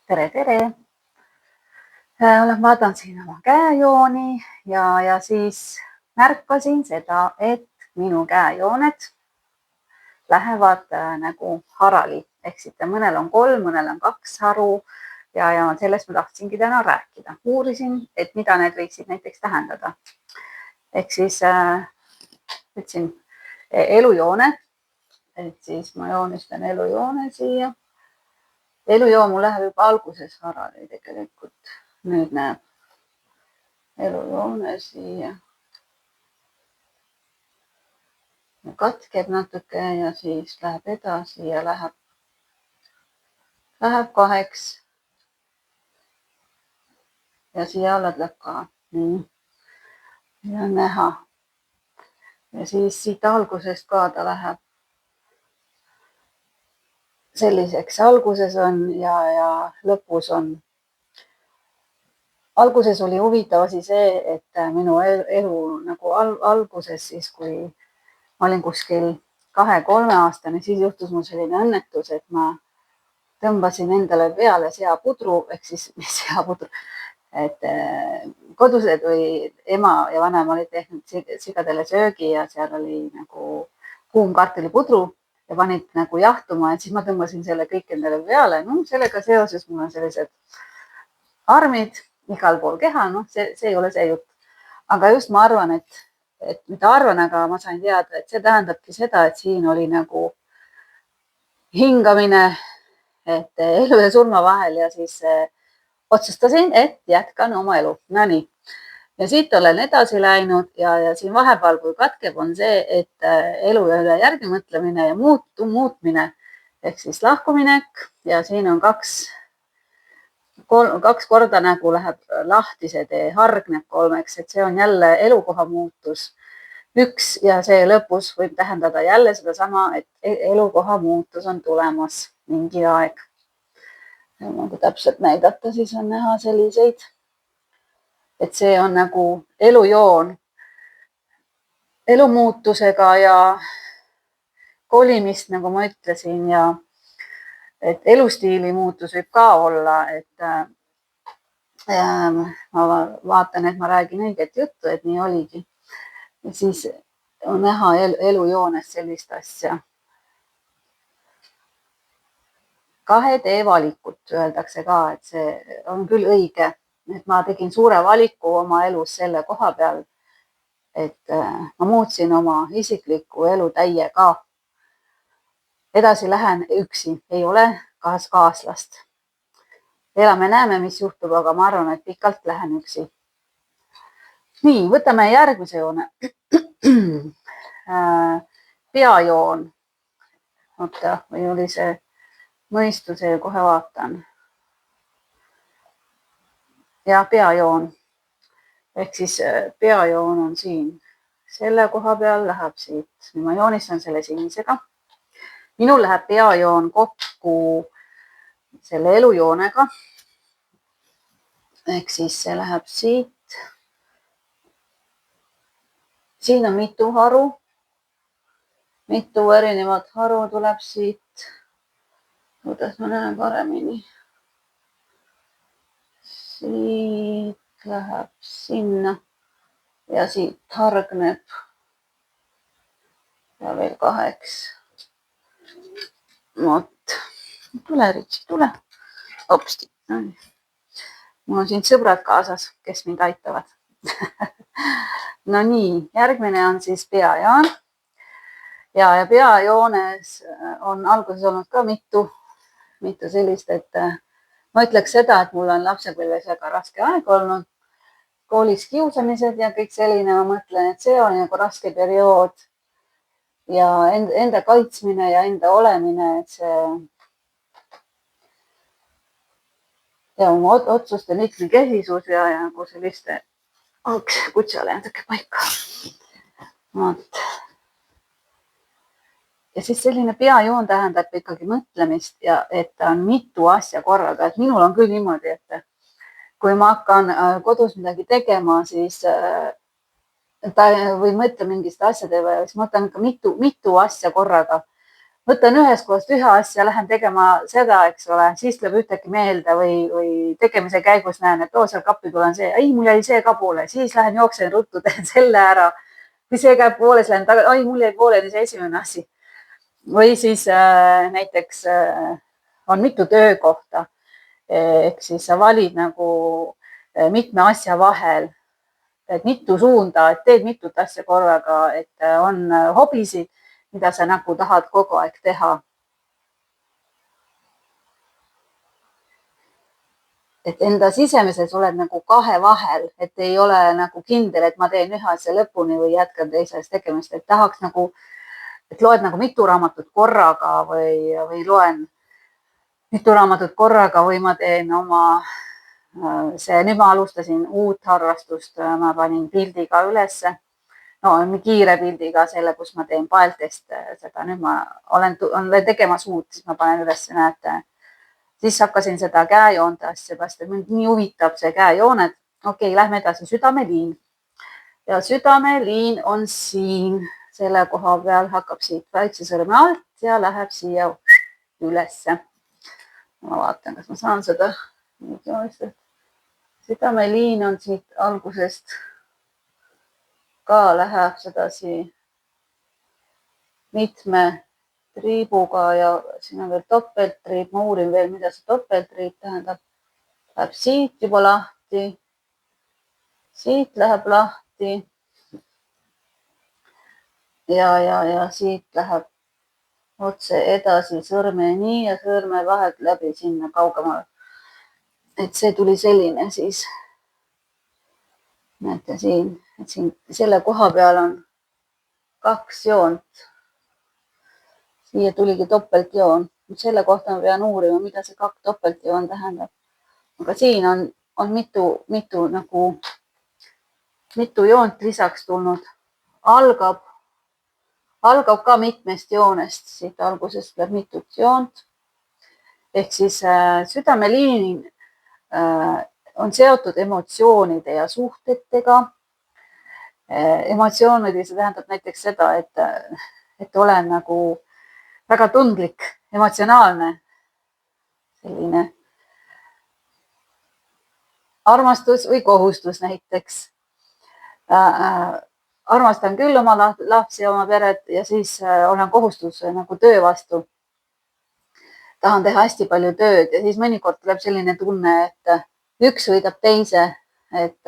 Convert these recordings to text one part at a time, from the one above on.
Tere! Olen vaadanud siin oma käejooni ja siis märkasin seda, et minu käejooned lähevad nagu harali. Ehk siit mõnel on 3, mõnel on 2 haru ja sellest ma tahtsingi täna rääkida. Uurisin, et mida need võiksid näiteks tähendada. Ehk siis võtsin elujoone, et siis ma joonistan elujoone siia. Elujoon mul läheb juba alguses harali tegelikult. Nüüd näeb elujoone siia. Katkeb natuke ja siis läheb edasi ja läheb 2. Ja siia alla tuleb ka. Ja näha. Ja siis siit algusest ka ta läheb selliseks. Alguses on ja lõpus on. Alguses oli huvitav asi see, et minu elu nagu alguses siis, kui ma olin kuskil 2-3 aastane, siis juhtus mul selline õnnetus, et ma tõmbasin endale peale seapudru, ehk siis seapudru, et kodused või ema ja vanaema olid tehnud sigadele söögi ja seal oli nagu kuum kartulipudru ja panid nagu jahtuma, et siis ma tõmbasin selle kõik endale peale. Sellega seoses mul on sellised armid igal pool keha, see ei ole see jutt. Aga just ma arvan, et mida arvan, aga ma sain teada, et see tähendabki seda, et siin oli nagu hingamine, et elu ja surma vahel ja siis otsustasin, et jätkan oma elu. Nonii. Ja siit olen edasi läinud ja siin vahepeal, kui katkeb, on see, et elu üle järgi mõtlemine ja muutmine ehk siis lahkuminek ja siin on 2 korda nagu läheb lahti see tee, hargneb 3, et see on jälle elukoha muutus 1 ja see lõpus võib tähendada jälle sedasama, et elukoha muutus on tulemas mingi aeg. Kui täpselt näidata, siis on näha selliseid, et see on nagu elujoon elumuutusega ja kolimist, nagu ma ütlesin, ja et elustiili muutus võib ka olla, et ma vaatan, et ma räägin õiget juttu, et nii oligi. Ja siis on näha elujoones sellist asja. 2 tee valikut öeldakse ka, et see on küll õige, et ma tegin suure valiku oma elus selle koha peal, et ma muutsin oma isiklikku elu täiega. Edasi lähen üksi, ei ole kaaslast. Elame-näeme, mis juhtub, aga ma arvan, et pikalt lähen üksi. Nii, võtame järgmise joone. Peajoon. Oota, või oli see mõistuse, kohe vaatan. Ja peajoon. Ehk siis peajoon on siin. Selle koha peal läheb siit. Nüüd ma joonistan selle sinisega. Minul läheb peajoon kokku selle elujoonega. Ehk siis see läheb siit. Siin on mitu haru. Mitu erinevat haru tuleb siit. Kuidas ma näen paremini. Siit läheb sinna ja siit hargneb ja veel 2. Vot. Tule, Ritsi, tule. Hopsti. Mul on siin sõbrad kaasas, kes mind aitavad. No nii, järgmine on siis peajoon. Ja peajoones on alguses olnud ka mitu sellist, et ma ütleks seda, et mul on lapsepõlves väga raske aeg olnud. Koolis kiusamised ja kõik selline, ma mõtlen, et see on nagu raske periood. Ja enda kaitsmine ja enda olemine, et see ja oma otsuste mitmekesisus ja nagu selliste kutsale natuke paika. Vot. Ja siis selline peajoon tähendab ikkagi mõtlemist ja et on mitu asja korraga. Et minul on küll niimoodi, et kui ma hakkan kodus midagi tegema, siis või mõtlen mingist asjade või siis mõtlen ikka mitu asja korraga. võtan ühest kohast ühe asja, lähen tegema seda, eks ole, siis tuleb ühtegi meelde või tegemise käigus näen, et seal kappi tulen see, ei, mul jäi see ka poole, siis lähen jooksen ruttu, teen selle ära. Kui see käib poole, siis lähen tagasi, ai, mul jäi pooleli see esimene asi. Või siis näiteks on mitu töökohta. Ehk siis sa valid nagu mitme asja vahel, et mitu suunda, et teed mitut asja korraga, et on hobisid, mida sa nagu tahad kogu aeg teha. Et enda sisemises oled nagu kahe vahel, et ei ole nagu kindel, et ma teen ühe asja lõpuni või jätkan teises tegemist, et tahaks nagu, et loed nagu mitu raamatut korraga või loen mitu raamatut korraga või ma teen oma nüüd ma alustasin uut harrastust, ma panin pildiga ülesse, no kiire pildiga selle, kus ma teen paeltest seda, nüüd ma olen tegemas uut, siis ma panen üles, näete. Siis hakkasin seda käejoonte asja, sest mind nii huvitab see käejooned. Okei, lähme edasi, südameliin. Ja südameliin on siin, selle koha peal hakkab siit väikse sõrme alt ja läheb siia ülesse. Ma vaatan, kas ma saan seda. Südameliin on siit algusest ka läheb sedasi mitme triibuga ja siin on veel topeltriib. Ma uurin veel, mida see topeltriib tähendab. Läheb siit juba lahti. Siit läheb lahti. Ja siit läheb otse edasi sõrmeni ja sõrme vahelt läbi sinna kaugemale. Et see tuli selline siis. Näete siin, et siin selle koha peal on 2 joont. Siia tuligi topeltjoon. Selle kohta ma pean uurima, mida see 2 topeltjoon tähendab. Aga siin on mitu joont lisaks tulnud. Algab ka mitmest joonest. Siit algusest tuleb mitut joont. Ehk siis südameliin on seotud emotsioonide ja suhtetega. Emotsioonid, see tähendab näiteks seda, et olen nagu väga tundlik, emotsionaalne, selline armastus või kohustus näiteks. Armastan küll oma lapsi ja oma peret ja siis olen kohustus nagu töö vastu. Tahan teha hästi palju tööd ja siis mõnikord tuleb selline tunne, et üks võidab teise, et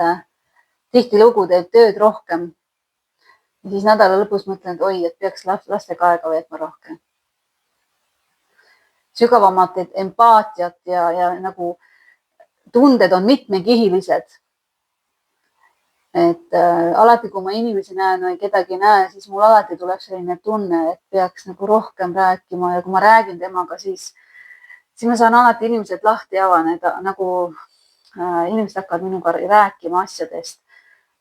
tihtilugu teeb tööd rohkem. Ja siis nädala lõpus mõtlen, et oi, et peaks lastega aega veetma rohkem. Sügavamat empaatiat ja nagu tunded on mitmekihilised. Et alati, kui ma inimesi näen või kedagi näen, siis mul alati tuleb selline tunne, et peaks nagu rohkem rääkima ja kui ma räägin temaga, siis ma saan alati inimesed lahti avaneda, nagu inimesed hakkavad minuga rääkima asjadest,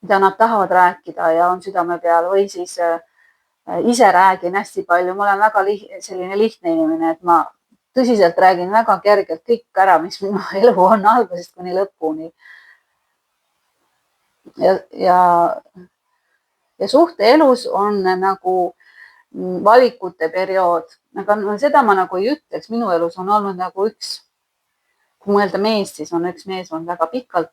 mida nad tahavad rääkida ja on südame peal või siis ise räägin hästi palju. Ma olen väga selline lihtne inimene, et ma tõsiselt räägin väga kergelt kõik ära, mis minu elu on algusest kuni lõpuni. Ja suhteelus on nagu valikute periood. Aga seda ma nagu ei ütleks. Minu elus on olnud nagu kui mõelda meest, siis on üks mees on väga pikalt.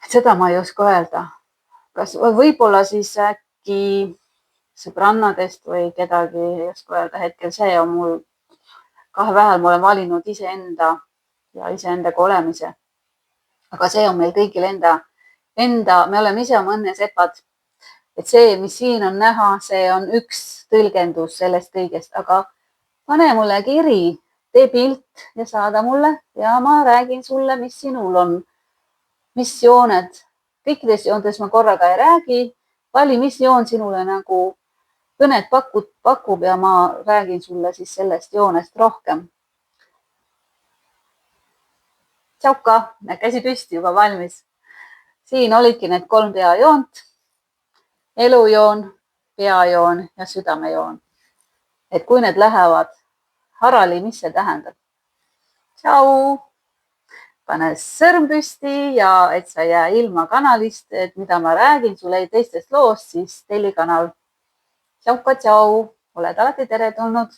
Seda ma ei oska öelda. Kas võib-olla siis äkki sõbrannadest või kedagi ei oska öelda hetkel. See on mul kahe vähel, ma olen valinud iseenda ja iseendaga olemise. Aga see on meil kõigil enda, me oleme ise oma õnne sepad. Et see, mis siin on näha, see on üks tõlgendus sellest kõigest, aga pane mulle kiri, tee pilt ja saada mulle ja ma räägin sulle, mis sinul on, mis jooned. Kõikides joontes ma korraga ei räägi, vali, mis joon sinule nagu kõnet pakub ja ma räägin sulle siis sellest joonest rohkem. Tšauka, käsi püsti juba valmis. Siin olidki need 3 peajoont. Elujoon, peajoon ja südamejoon. Et kui need lähevad harali, mis see tähendab? Tšau! Pane sõrm püsti ja et sa jää ilma kanalist, et mida ma räägin sulle teistest loost, siis telli kanal. Tšauka, tšau! Oled alati teretulnud!